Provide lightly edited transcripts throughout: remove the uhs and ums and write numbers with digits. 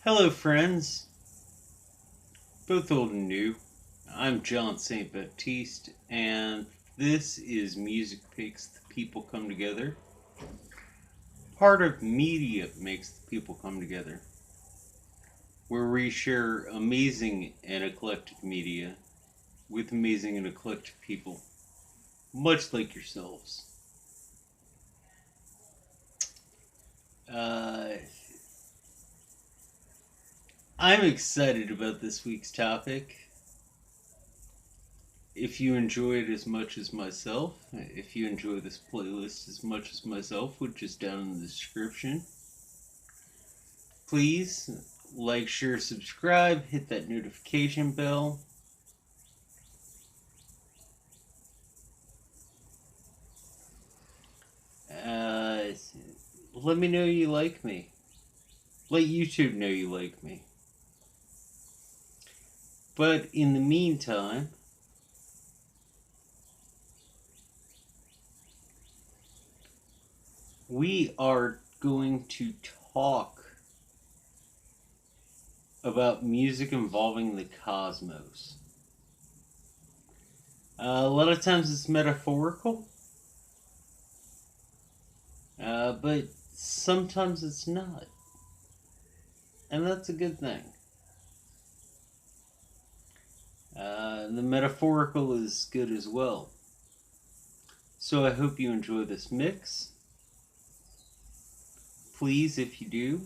Hello, friends, both old and new. I'm John St. Baptiste, and this is Music Makes the People Come Together. Part of media makes the people come together, where we share amazing and eclectic media with amazing and eclectic people, much like yourselves. Uh, I'm excited about this week's topic. If you enjoy it as much as myself, if you enjoy this playlist as much as myself, which is down in the description, please like, share, subscribe, hit that notification bell. Uh, Let me know you like me. Let YouTube know you like me. But in the meantime, we are going to talk about music involving the cosmos. A lot of times it's metaphorical, but sometimes it's not. And that's a good thing. The metaphorical is good as well. So I hope you enjoy this mix. Please, if you do,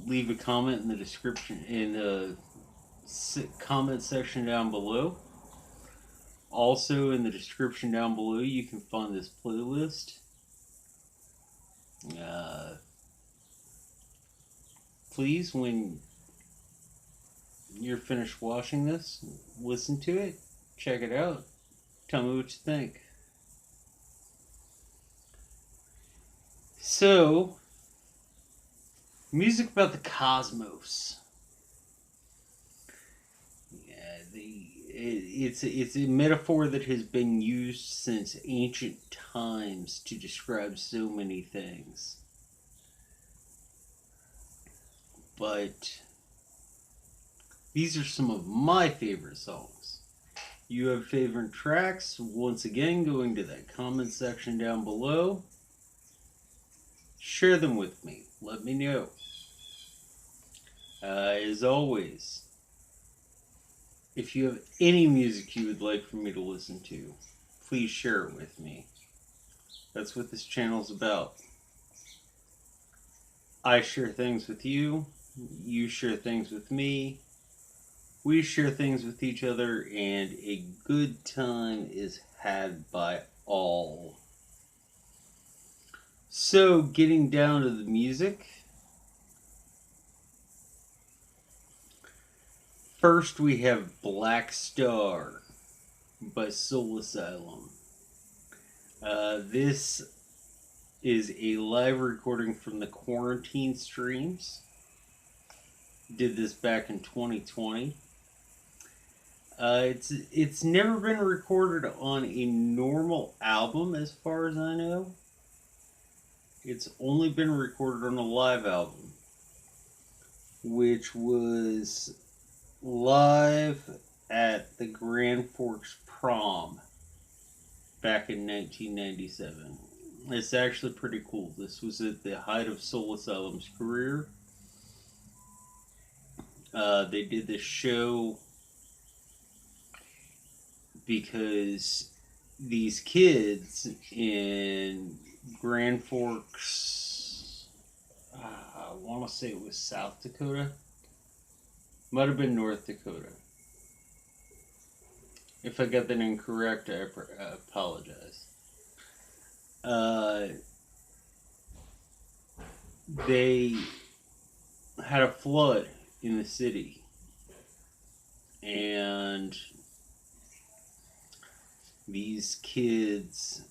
leave a comment in the description, in the comment section down below. Also, in the description down below, you can find this playlist. Uh, Please, when you're finished watching this, listen to it, check it out, tell me what you think. So, music about the cosmos. It's a metaphor that has been used since ancient times to describe so many things. But these are some of my favorite songs. You have favorite tracks? Once again, going to that comment section down below. Share them with me. Let me know. As always, if you have any music you would like for me to listen to, please share it with me. That's what this channel's about. I share things with you, you share things with me, we share things with each other, and a good time is had by all. So, getting down to the music. First, we have Black Star by Soul Asylum. This is a live recording from the quarantine streams. Did this back in 2020. It's never been recorded on a normal album, as far as I know. It's only been recorded on a live album, which was live at the Grand Forks Prom back in 1997. It's actually pretty cool. This was at the height of Soul Asylum's career. They did this show because these kids in Grand Forks, I want to say it was South Dakota, might have been North Dakota. If I got that incorrect, I apologize. They had a flood in the city, and these kids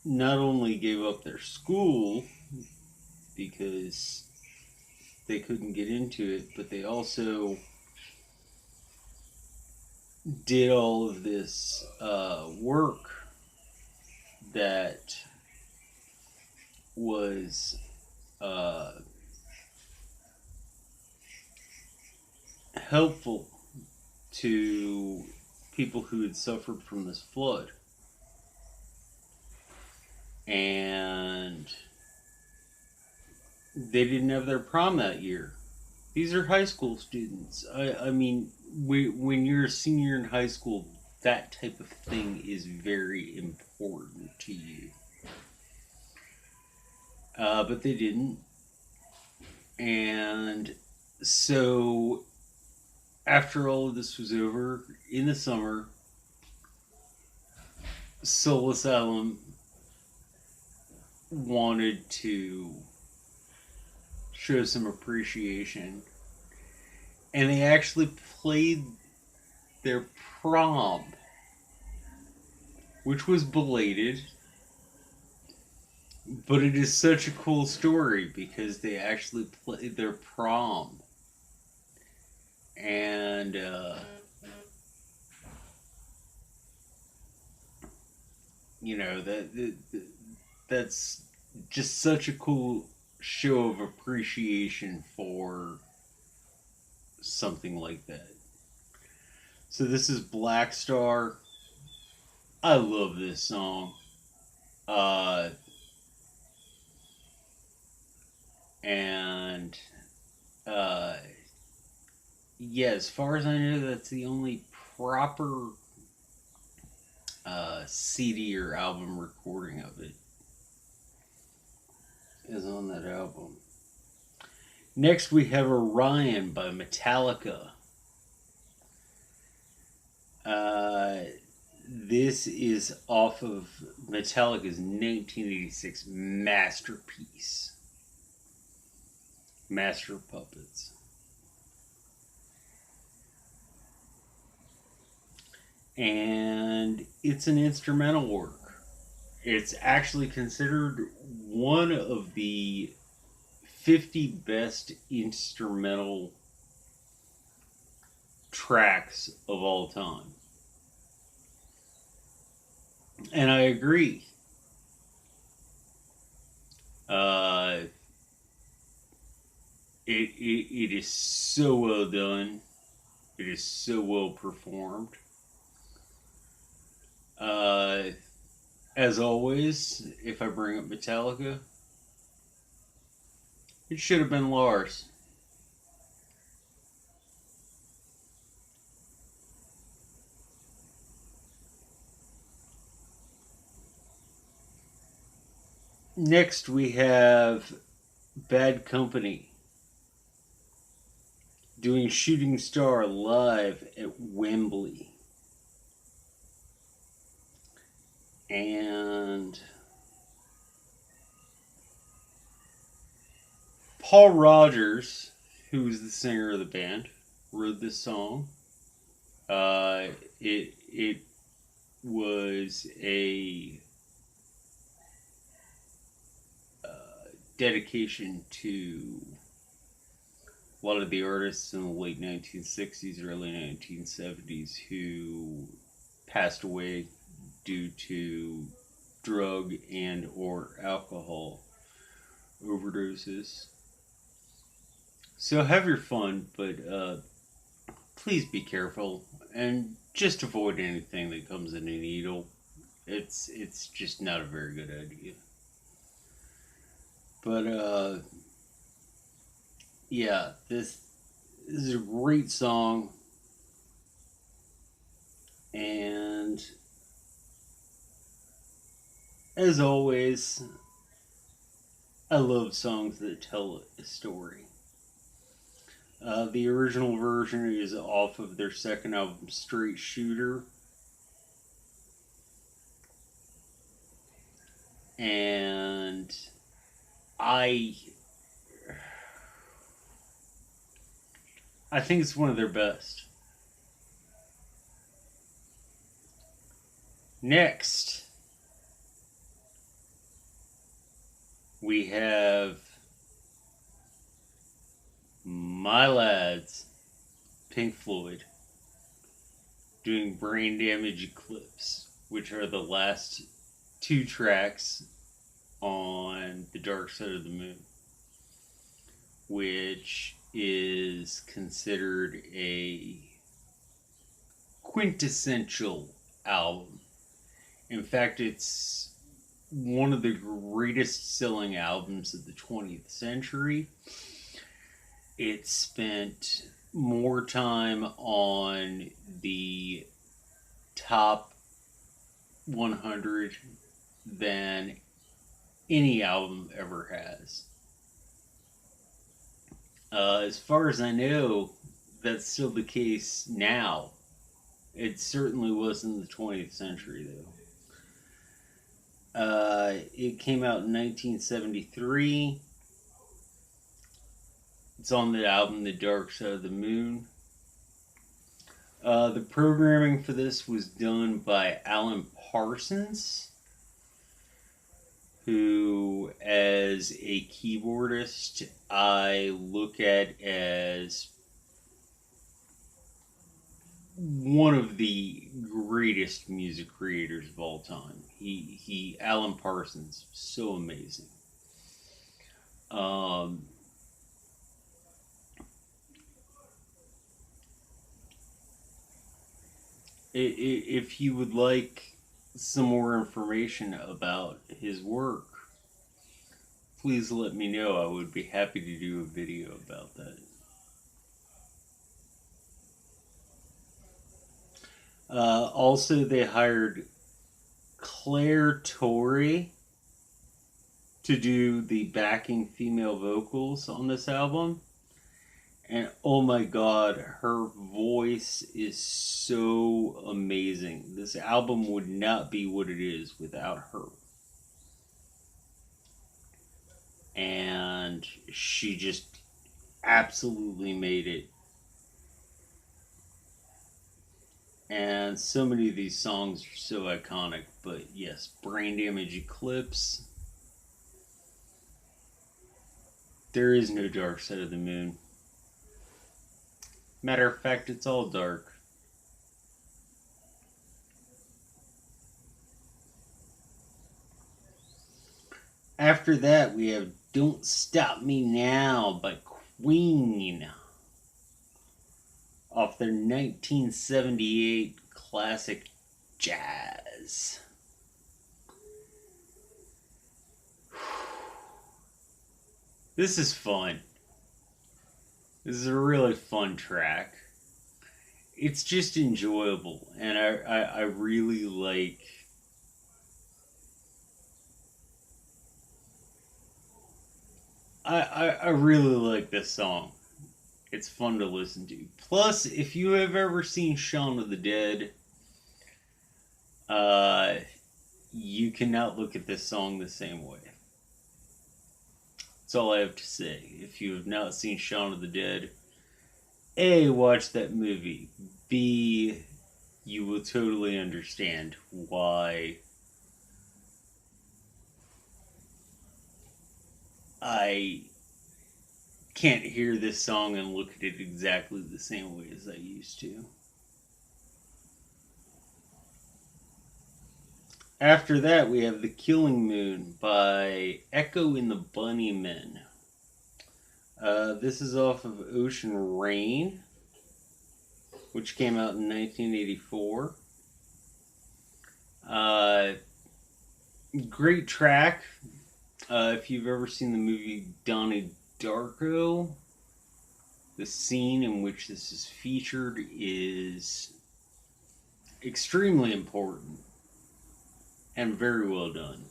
not only gave up their school because they couldn't get into it, but they also did all of this work that was helpful to people who had suffered from this flood. And they didn't have their prom that year. These are high school students. I mean, when you're a senior in high school, that type of thing is very important to you. But they didn't. And so, after all of this was over, in the summer, Soul Asylum wanted to show some appreciation. And they actually played their prom, which was belated. But it is such a cool story because they actually played their prom. And, you know, that's just such a cool show of appreciation for something like that. So this is Black Star. I love this song. And yeah, as far as I know, that's the only proper CD or album recording of it is on that album. Next, we have Orion by Metallica. This is off of Metallica's 1986 masterpiece, Master of Puppets. And it's an instrumental work. It's actually considered one of the 50 best instrumental tracks of all time. And I agree. It is so well done. It is so well performed. As always, if I bring up Metallica, it should have been Lars. Next, we have Bad Company doing Shooting Star live at Wembley. And Paul Rogers, who is the singer of the band, wrote this song. It was a dedication to a lot of the artists in the late 1960s, early 1970s who passed away due to drug and or alcohol overdoses. So have your fun, but please be careful and just avoid anything that comes in a needle. It's just not a very good idea. But yeah, this is a great song, and as always, I love songs that tell a story. The original version is off of their second album, Straight Shooter. And I think it's one of their best. Next, we have my lads, Pink Floyd, doing Brain Damage Eclipse, which are the last two tracks on The Dark Side of the Moon, which is considered a quintessential album. In fact, it's one of the greatest selling albums of the 20th century. It spent more time on the top 100 than any album ever has. As far as I know, that's still the case now. It certainly was in the 20th century, though. It came out in 1973. It's on the album The Dark Side of the Moon. The programming for this was done by Alan Parsons, who, as a keyboardist, I look at as one of the greatest music creators of all time. Alan Parsons, so amazing. If you would like some more information about his work, please let me know. I would be happy to do a video about that. Also, they hired Claire Torrey to do the backing female vocals on this album. And oh my god, her voice is so amazing. This album would not be what it is without her. And she just absolutely made it. And so many of these songs are so iconic. But yes, Brain Damage Eclipse. There is no Dark Side of the Moon. Matter of fact, it's all dark. After that, we have Don't Stop Me Now by Queen, off their 1978 classic Jazz. This is fun. This is a really fun track. It's just enjoyable, and I really like... I really like this song. It's fun to listen to. Plus, if you have ever seen Shaun of the Dead, you cannot look at this song the same way. That's all I have to say. If you have not seen Shaun of the Dead, A, watch that movie. B, you will totally understand why I can't hear this song and look at it exactly the same way as I used to. After that, we have The Killing Moon by Echo and the Bunnymen. This is off of Ocean Rain, which came out in 1984. Great track. If you've ever seen the movie Donnie Darko, the scene in which this is featured is extremely important and very well done.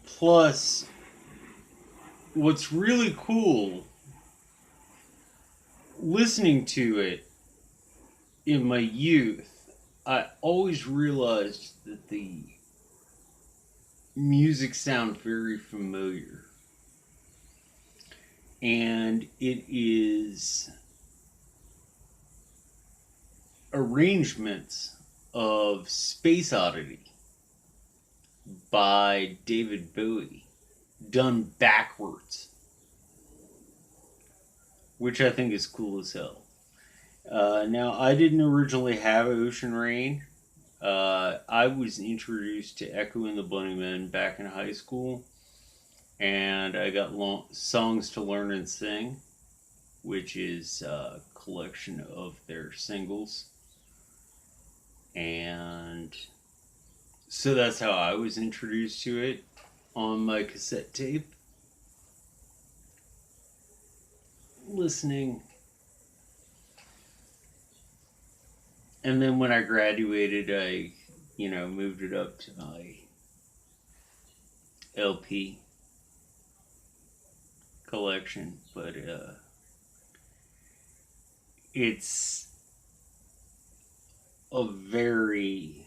Plus, what's really cool, listening to it in my youth, I always realized that the music sounded very familiar. And it is arrangements of Space Oddity by David Bowie, done backwards, which I think is cool as hell. Now, I didn't originally have Ocean Rain. I was introduced to Echo and the Bunnymen back in high school, and I got Songs to Learn and Sing, which is a collection of their singles. And so that's how I was introduced to it on my cassette tape. Listening. And then when I graduated, I, moved it up to my LP collection. But it's a very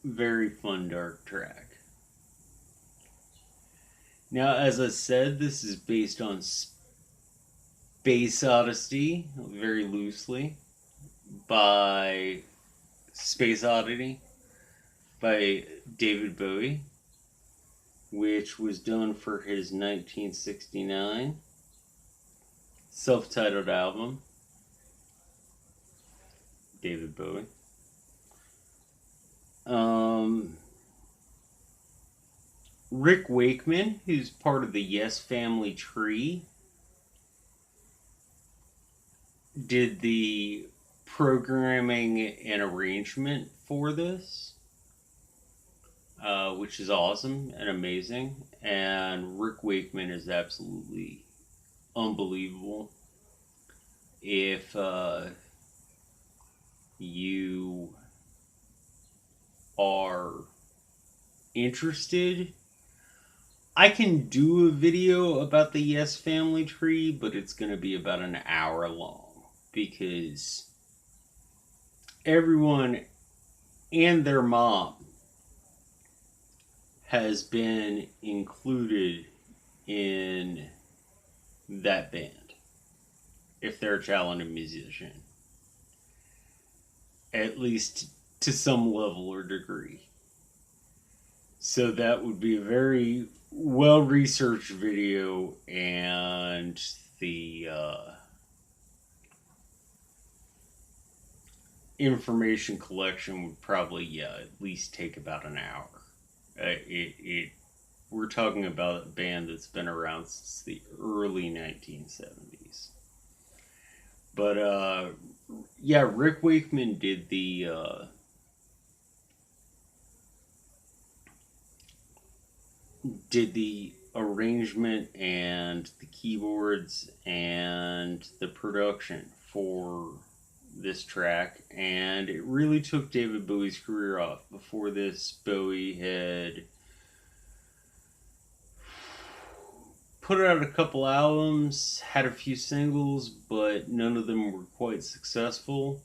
very fun dark track. Now, as I said, this is based on Space Odyssey, very loosely, by Space Oddity by David Bowie, which was done for his 1969 self-titled album, David Bowie. Rick Wakeman, who's part of the Yes Family tree, did the programming and arrangement for this, which is awesome and amazing. And Rick Wakeman is absolutely unbelievable. If you are interested, I can do a video about the Yes Family tree, but it's going to be about an hour long because everyone and their mom has been included in that band if they're a talented musician, at least to some level or degree. So that would be a very well-researched video, and the information collection would probably, at least take about an hour. We're talking about a band that's been around since the early 1970s. But, Rick Wakeman did the arrangement and the keyboards and the production for this track, and it really took David Bowie's career off. Before this, Bowie had put out a couple albums, had a few singles, but none of them were quite successful.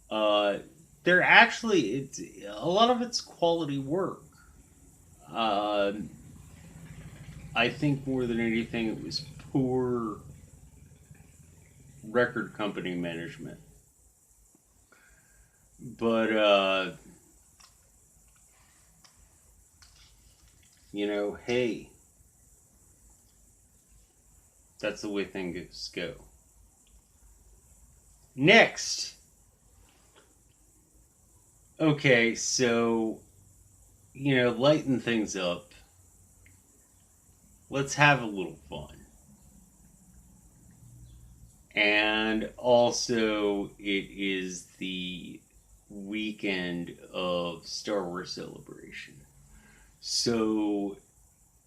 They're actually, a lot of it's quality work. I think more than anything, it was poor record company management. But, hey, that's the way things go. Next. Okay, so, lighten things up. Let's have a little fun. And also, it is the weekend of Star Wars Celebration. So,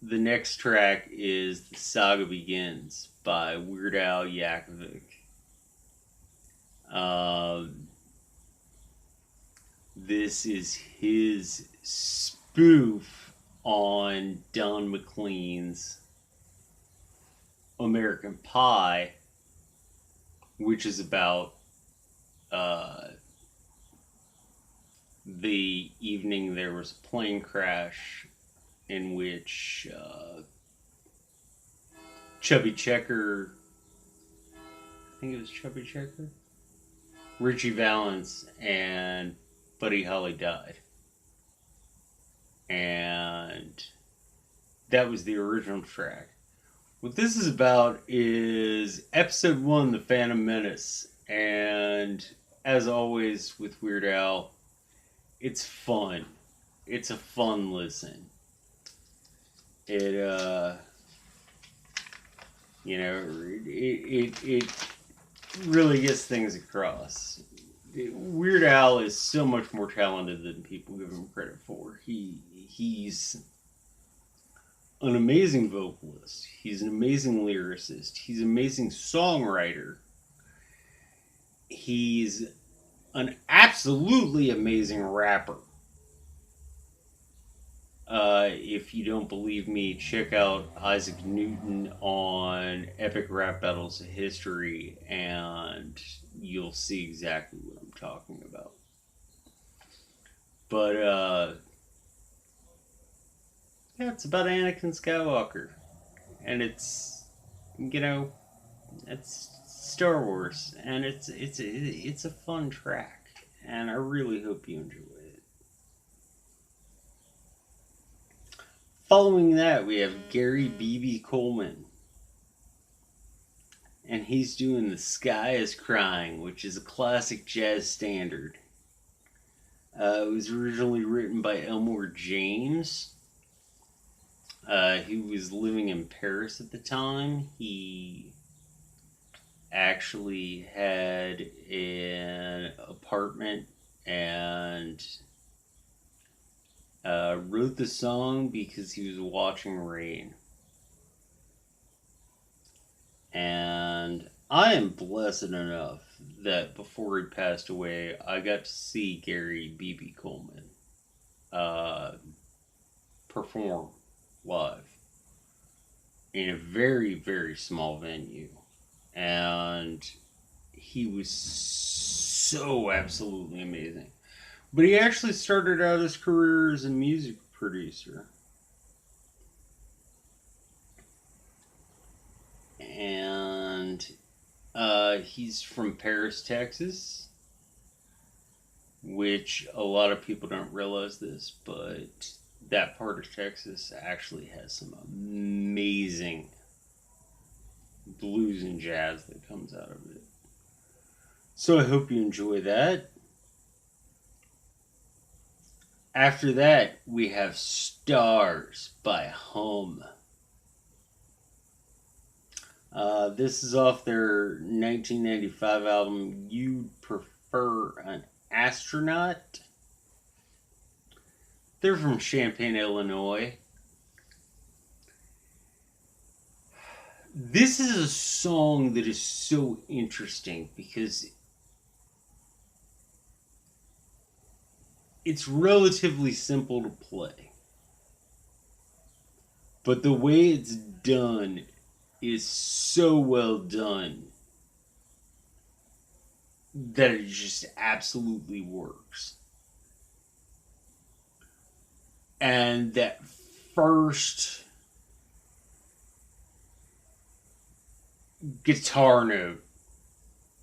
the next track is The Saga Begins by Weird Al Yankovic. This is his spoof on Don McLean's American Pie, which is about the evening there was a plane crash in which Chubby Checker, I think it was Chubby Checker, Richie Valens, and Buddy Holly died. And that was the original track. What this is about is episode 1, The Phantom Menace. And as always with Weird Al, it's fun. It's a fun listen. It, it really gets things across. Weird Al is so much more talented than people give him credit for. He's an amazing vocalist. He's an amazing lyricist. He's an amazing songwriter. He's an absolutely amazing rapper. If you don't believe me, check out Isaac Newton on Epic Rap Battles of History, and you'll see exactly what I'm talking about. But, yeah, it's about Anakin Skywalker. And it's, it's Star Wars, and it's a fun track, and I really hope you enjoy it. Following that, we have Gary B.B. Coleman, and he's doing "The Sky Is Crying," which is a classic jazz standard. It was originally written by Elmore James. He was living in Paris at the time. He actually had an apartment and wrote the song because he was watching rain. And I am blessed enough that before he passed away, I got to see Gary B.B. Coleman perform live in a very, very small venue. And he was so absolutely amazing. But he actually started out his career as a music producer. And he's from Paris, Texas, which a lot of people don't realize this, but that part of Texas actually has some amazing blues and jazz that comes out of it. So I hope you enjoy that. After that, we have Stars by Hum. This is off their 1995 album, You'd Prefer an Astronaut. They're from Champaign, Illinois. This is a song that is so interesting because it's relatively simple to play. But the way it's done is so well done that it just absolutely works. And that first guitar note,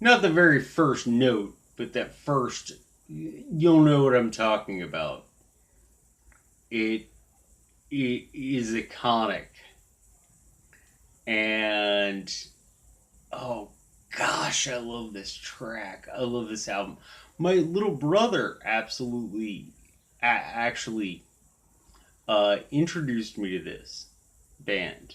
not the very first note, but that first, you'll know what I'm talking about. It is iconic. And oh gosh, I love this track. I love this album. My little brother absolutely actually introduced me to this band.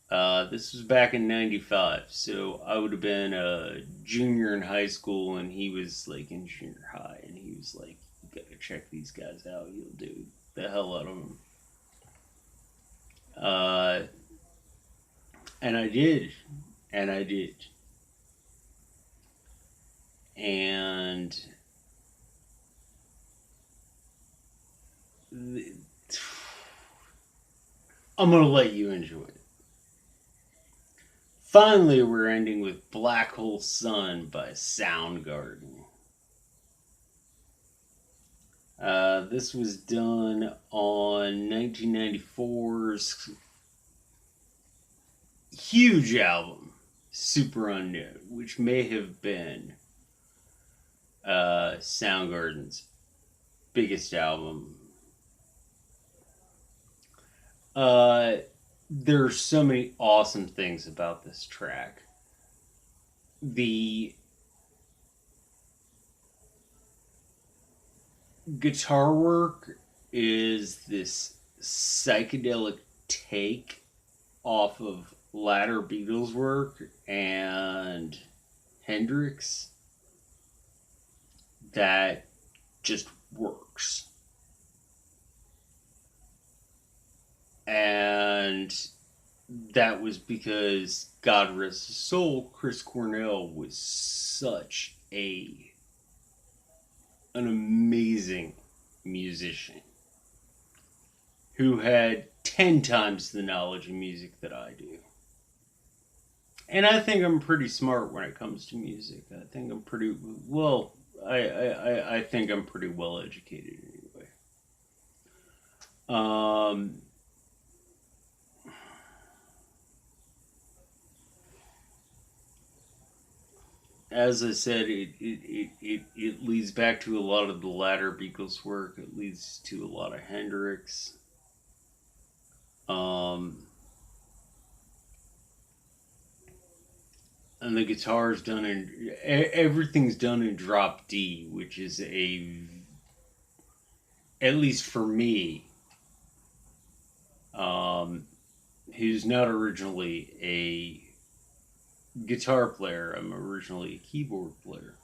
This was back in '95, so I would have been a junior in high school, and he was like in junior high, and he was like, "You gotta check these guys out. You'll do the hell out of them." And I did. And I did. And I'm going to let you enjoy it. Finally, we're ending with Black Hole Sun by Soundgarden. This was done on 1994's huge album, Super Unknown, which may have been Soundgarden's biggest album. there are so many awesome things about this track. The guitar work is this psychedelic take off of latter Beatles work and Hendrix that just works. And that was because, God rest his soul, Chris Cornell was such an amazing musician who had 10 times the knowledge of music that I do. And I think I'm pretty smart when it comes to music. I think I'm pretty well. I think I'm pretty well educated anyway. As I said, it leads back to a lot of the latter Beatles work. It leads to a lot of Hendrix. And the guitar's done in everything's done in drop D, which is at least for me, who's not originally a guitar player. I'm originally a keyboard player.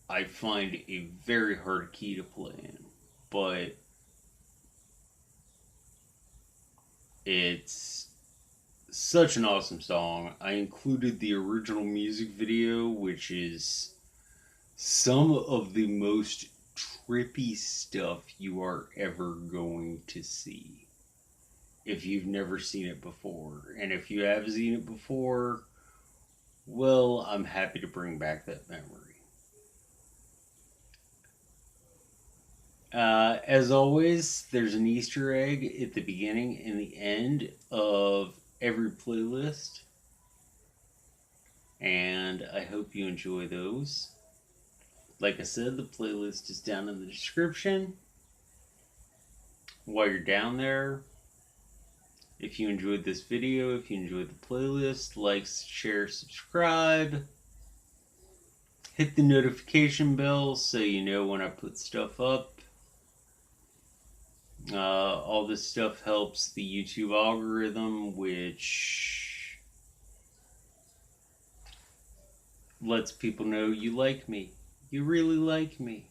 I find a very hard key to play in, but it's such an awesome song. I included the original music video, which is some of the most trippy stuff you are ever going to see if you've never seen it before. And if you have seen it before, well, I'm happy to bring back that memory. As always, there's an Easter egg at the beginning and the end of every playlist, and I hope you enjoy those. Like I said, the playlist is down in the description. While you're down there, if you enjoyed this video, if you enjoyed the playlist, like, share, subscribe. Hit the notification bell so you know when I put stuff up. All this stuff helps the YouTube algorithm, which lets people know you like me. You really like me.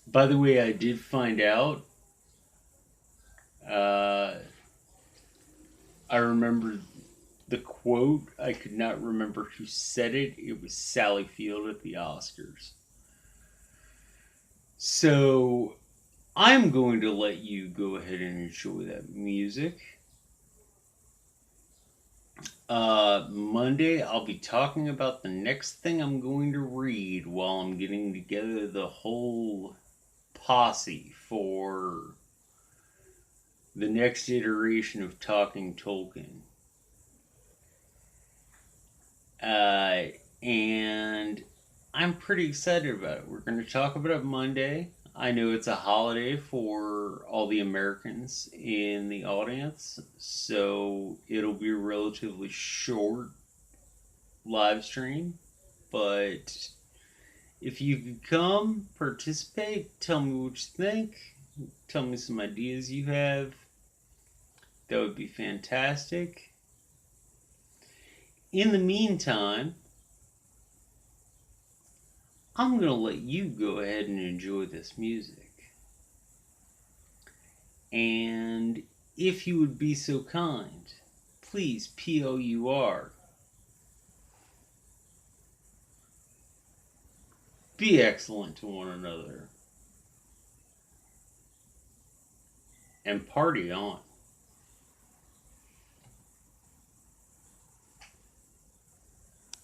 By the way, I did find out. I remember the quote. I could not remember who said it. It was Sally Field at the Oscars. So I'm going to let you go ahead and enjoy that music. Monday, I'll be talking about the next thing I'm going to read while I'm getting together the whole posse for the next iteration of Talking Tolkien. And I'm pretty excited about it. We're going to talk about it Monday. I know it's a holiday for all the Americans in the audience, so it'll be a relatively short live stream. But if you could come, participate, tell me what you think, tell me some ideas you have, that would be fantastic. In the meantime, I'm going to let you go ahead and enjoy this music. And if you would be so kind, please, POUR, be excellent to one another. And party on.